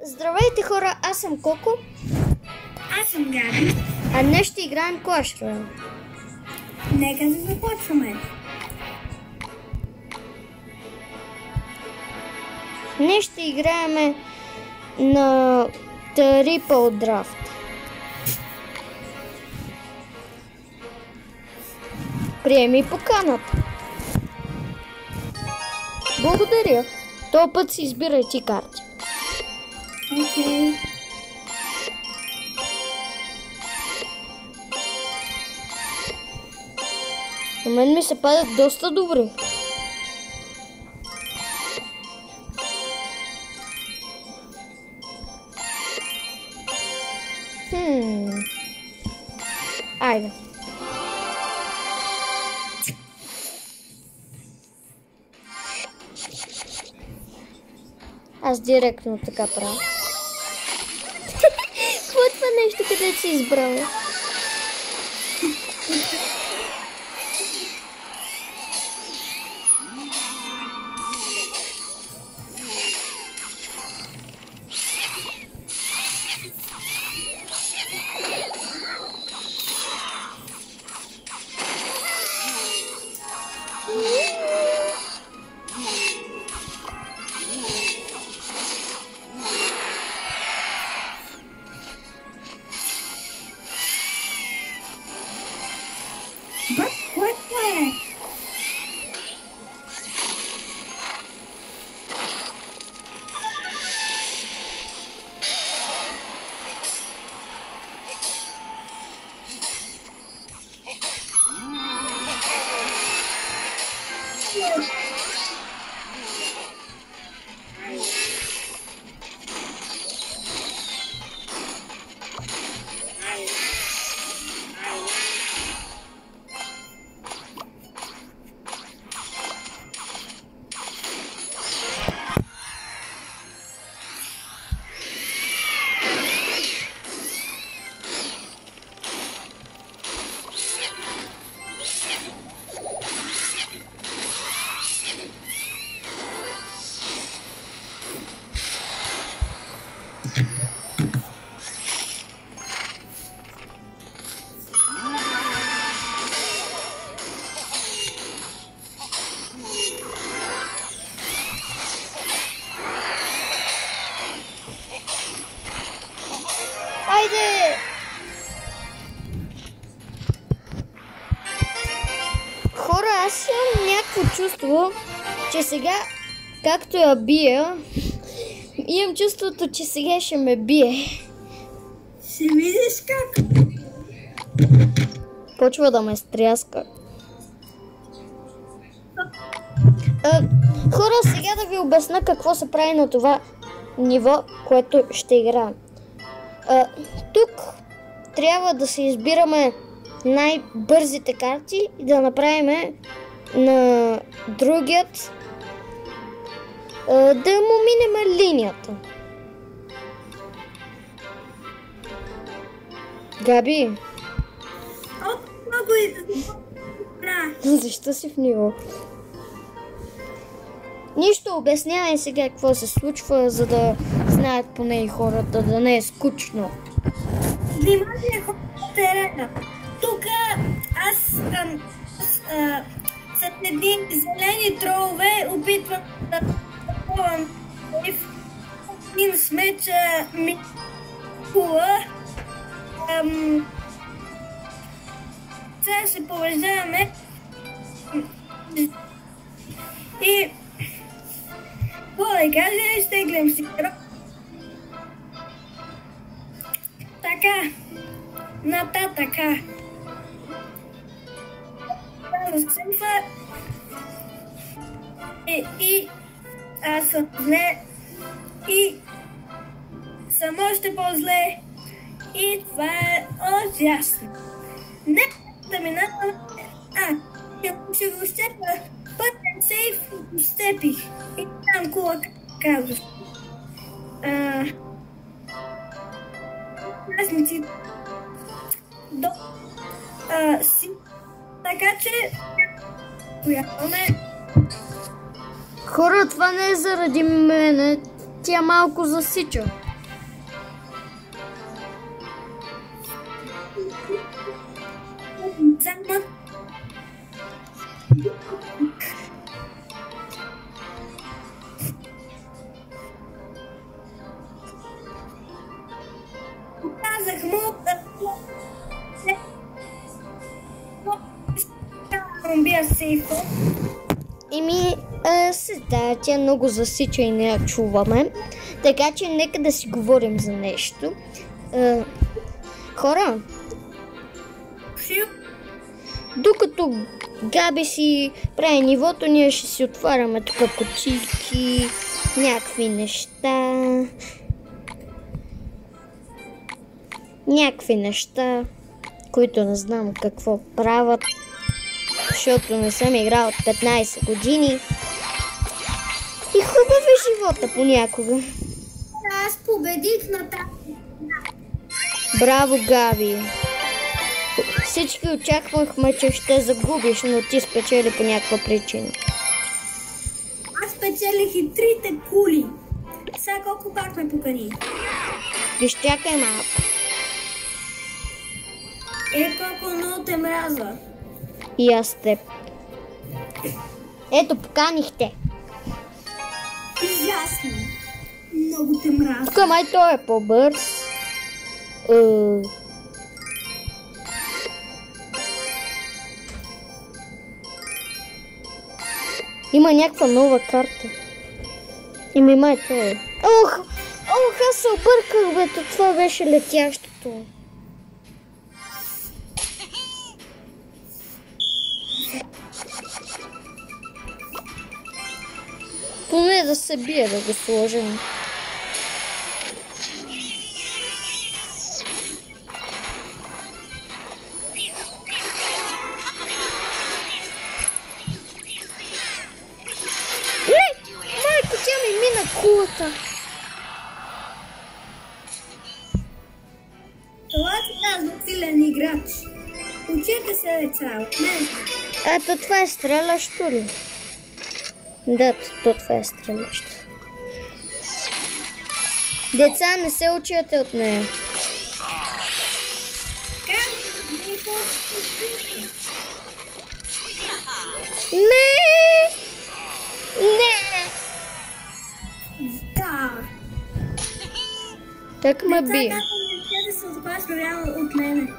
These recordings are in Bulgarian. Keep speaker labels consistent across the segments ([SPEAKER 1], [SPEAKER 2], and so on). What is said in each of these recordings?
[SPEAKER 1] Здравейте хора, аз съм Коко.
[SPEAKER 2] Аз съм Габи.
[SPEAKER 1] А днес ще играем Clash Royale.
[SPEAKER 2] Нека да започваме.
[SPEAKER 1] Днес ще играем на Triple Draft. Приеми поканата. Благодаря. Този път си избирай ти карти.
[SPEAKER 2] Окей.
[SPEAKER 1] На мен ми се падат доста добри. Айде. Аз директно така правя. Какво е това нещо, къде си избрала? Айде! Хора, аз имам някакво чувство, че сега, както я бия, имам чувството, че сега ще ме бие.
[SPEAKER 2] Ще видиш как?
[SPEAKER 1] Почва да ме стряска. Хора, сега да ви обясня какво се прави на това ниво, което ще играем. Тук трябва да се избираме най-бързите карти и да направим на другият да му минем линията. Габи,
[SPEAKER 2] Много и
[SPEAKER 1] защо си в него? Нищо, обяснявай сега какво се случва, за да знаят поне и хората, да не е скучно.
[SPEAKER 2] внимание хора на терена. Тук аз с едни зелени тролове опитвам да атакувам един с меча ми кула. Сега се повеждаваме и какво да кажа, изтеглям си кръв. Така, нататъка. Разсъмва и аз съм зле и съм още по-зле и това е ужасно. Не да минавам. Ще го щепа. Пътен сейф го щепих. И там кула казваш. Празници. Си. Така че появаме.
[SPEAKER 1] Хора, това не е заради мене. Тя малко засича.
[SPEAKER 2] Казах му да бия сейфа.
[SPEAKER 1] Да, тя много засича и не я чуваме. Така че нека да си говорим за нещо. Хора, докато Габи си прави нивото, ние ще си отваряме тук кутийки, някакви неща, които не знам какво правят, защото не съм играл от 15 години. И хубав е живота понякога.
[SPEAKER 2] Аз победих на тази.
[SPEAKER 1] Браво, Габи! Всички очаквахме, че ще загубиш, но ти спечели по някаква причина.
[SPEAKER 2] Аз спечелих и 3 кули. Сега колко пак ме покани?
[SPEAKER 1] Изчакай малко.
[SPEAKER 2] Колко много те мраза.
[SPEAKER 1] И аз теб. Ето, поканихте.
[SPEAKER 2] Ясно. Много те мраза.
[SPEAKER 1] Тук май той е по-бърз. Има някаква нова карта. Май той е. Ох, аз се обърках, бе, това беше летящото. Поне да се бие, да го сложим. Майко, тя ми мина кулата.
[SPEAKER 2] Това ти казва силен играч. Учете се, деца, от мен.
[SPEAKER 1] Ето, това е стрелящо ли? Да, това е стрелящо. Деца, не се учете от нея. Не!
[SPEAKER 2] Да.
[SPEAKER 1] Так ме би.
[SPEAKER 2] Деца, да се отпасва реално от мене.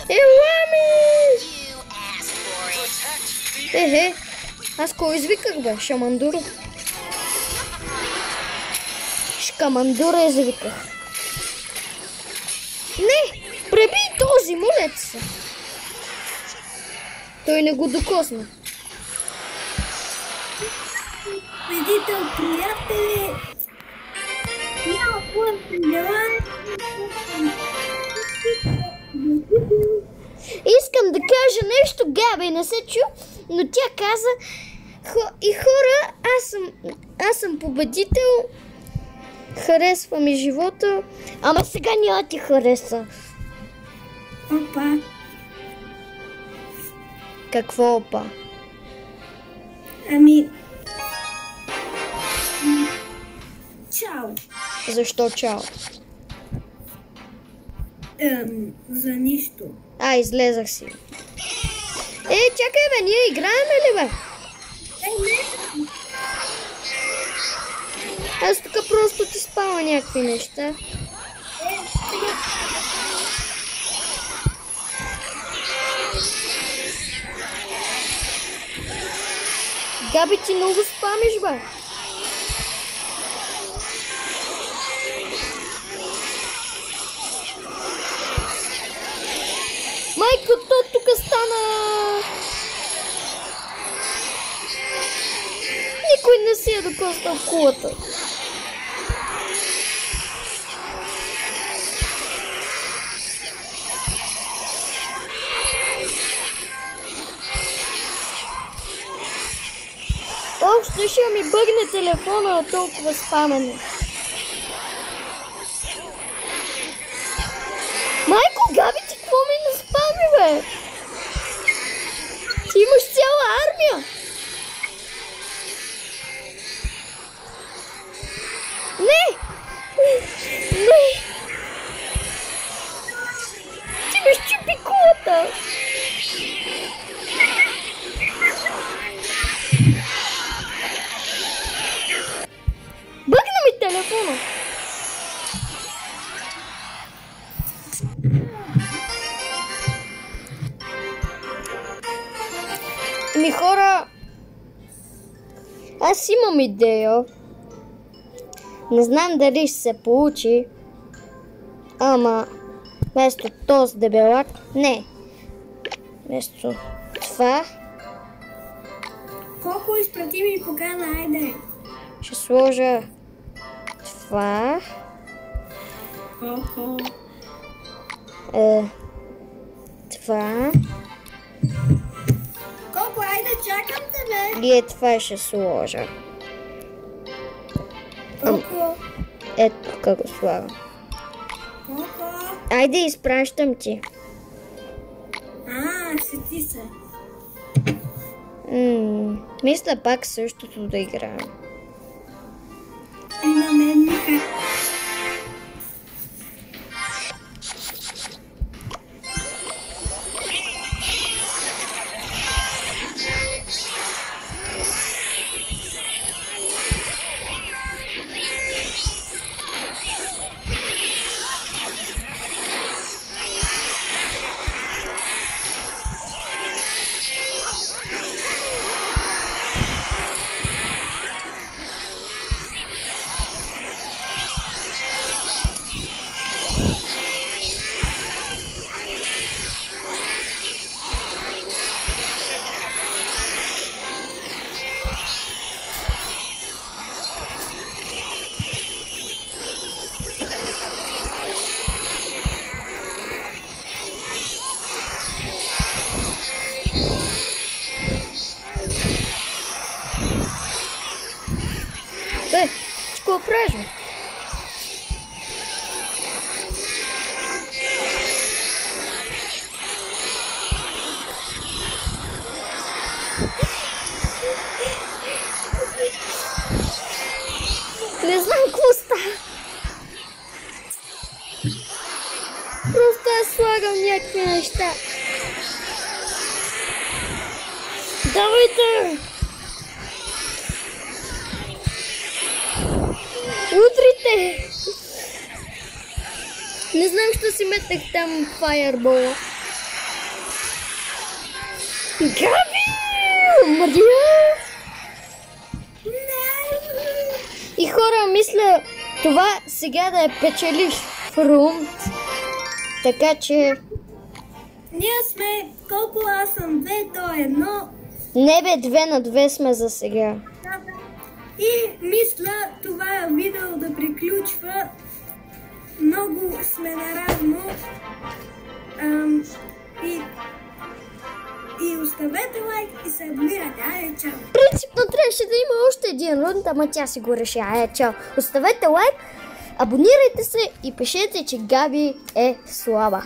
[SPEAKER 1] Елами! Аз кой извиках, бе? Шамандуро. Шкамандура извиках. Не! Преби този, молят се. Той не го докосна.
[SPEAKER 2] Победител, приятели. Няма пълен желание.
[SPEAKER 1] Искам да кажа нещо, Габи, не се чу, но тя каза и хора, аз съм победител, харесва ми живота, ама сега няма ти хареса.
[SPEAKER 2] Опа.
[SPEAKER 1] Какво опа?
[SPEAKER 2] Чао.
[SPEAKER 1] Защо чао?
[SPEAKER 2] За нищо.
[SPEAKER 1] Излезах си. Чакай, бе, ние играем ли, бе?
[SPEAKER 2] Не.
[SPEAKER 1] Аз тук просто ти спала някакви неща. Габи, ти много спамиш, бе. Майко, то тук стана... Никой не си е докоснал кулата. Ще ми бъгне телефона от толкова спамене. Майко, Габи, ти какво ми не спами, бе? Ти имаш цяла армия. Не! Ти ми щупи кулата. Бъгна ми телефона. Аз имам идея. Не знам дали ще се получи. Ама вместо този дебелак, не. Вместо това
[SPEAKER 2] Колко изпрати ми покана, айде.
[SPEAKER 1] ще сложа това.
[SPEAKER 2] Колко?
[SPEAKER 1] Това.
[SPEAKER 2] Колко, айде, чакам те, бе.
[SPEAKER 1] И това ще сложа.
[SPEAKER 2] Колко?
[SPEAKER 1] Ето тук го слагам.
[SPEAKER 2] Колко?
[SPEAKER 1] Айде, изпращам ти.
[SPEAKER 2] Сети се.
[SPEAKER 1] Мисля пак същото да играем.
[SPEAKER 2] На мен никак.
[SPEAKER 1] Ще го правиш? Не знам какво става. Просто аз слагам някакви неща. Давайте! Удрите! Не знам, що си метнах там фаербола. Габи! Мария! И хора, мисля това сега да я печелиш фрунт. Така че...
[SPEAKER 2] Ние сме... Колко аз съм? 2 до 1.
[SPEAKER 1] Не бе, 2 на 2 сме за сега.
[SPEAKER 2] И мисля това видео да приключва. Много сме наравно. И оставете лайк и се абонирайте. Айде, чао!
[SPEAKER 1] Принципно трябваше да има още един рунд, ама тя си го реши. Чао! Оставете лайк, абонирайте се и пишете, че Габи е слаба.